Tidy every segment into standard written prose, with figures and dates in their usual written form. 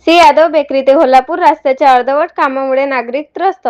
Shri Yadav bakery ते होलापूर रस्त्याच्या अर्धवट कामामुळे नागरिक त्रस्त.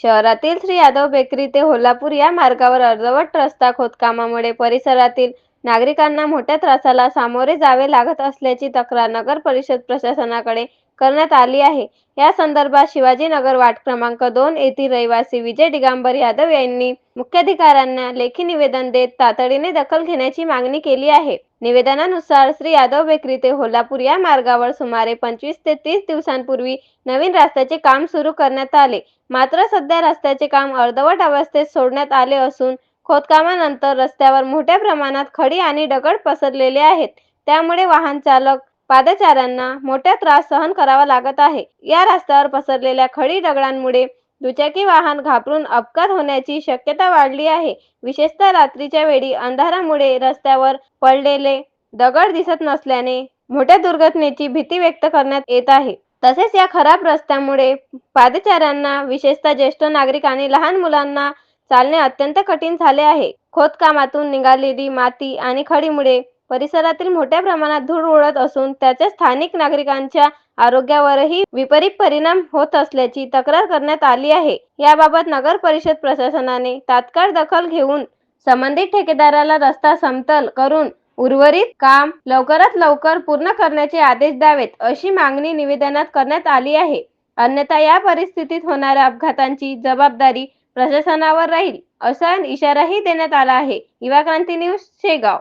शहरातील श्री यादव बेकरी ते होलापूर या मार्गावर अर्धवट रस्ता खोदकामामुळे परिसरातील नागरिकांना मोठ्या त्रासाला सामोरे जावे लागत असल्याची तक्रार नगर परिषद प्रशासनाकडे करण्यात आली आहे. या संदर्भात शिवाजीनगर वार्ड क्रमांक 2 येथील रहिवासी विजय दिगंबर यादव यांनी मुख्याधिकाऱ्यांना लेखी निवेदन देत तातडीने दखल घेण्याची मागणी केली आहे. निवेदनानुसार श्री यादव बेकरी ते होलापूर या मार्गावर सुमारे 25 ते 30 दिवसांपूर्वी नवीन रस्त्याचे काम सुरू करण्यात आले. मात्र सध्या रस्त्याचे काम अर्धवट अवस्थेत सोडण्यात आले असून खोदकामानंतर रस्त्यावर मोठ्या प्रमाणात खडी आणि दगड पसरलेले आहेत. त्यामुळे वाहन चालक पादचाऱ्यांना मोठा त्रास सहन करावा लागत आहे. या रस्त्यावर पसरलेल्या खडी दगडांमुळे दुचाकी वाहन घाबरून अपघात होण्याची शक्यता वाढली आहे. विशेषतः रात्रीच्या वेळी अंधारामुळे रस्त्यावर पडलेले दगड दिसत नसल्याने मोठ्या दुर्घटनेची भीती व्यक्त करण्यात येत आहे. तसेच या खराब रस्त्यामुळे पादचाऱ्यांना, विशेषतः ज्येष्ठ नागरिक आणि लहान मुलांना चालणे अत्यंत कठीण झाले आहे. खोदकामातून निघालेली माती आणि खडीमुळे परिसरातील मोठ्या प्रमाणात धूळ उडत असून त्याचा स्थानिक नागरिकांच्या आरोग्यावरही विपरीत परिणाम होत असल्याची तक्रार करण्यात आली आहे. याबाबत नगर परिषद प्रशासनाने तात्काळ दखल घेऊन संबंधित ठेकेदाराला रस्ता समतल करून उर्वरित काम लवकरात लवकर पूर्ण करण्याचे आदेश द्यावेत, अशी मागणी निवेदनात करण्यात आली आहे. अन्यथा या परिस्थितीत होणाऱ्या अपघातांची जबाबदारी प्रशासनावर राहील, असा इशाराही देण्यात आला आहे. युवा क्रांती न्यूज, शेगाव.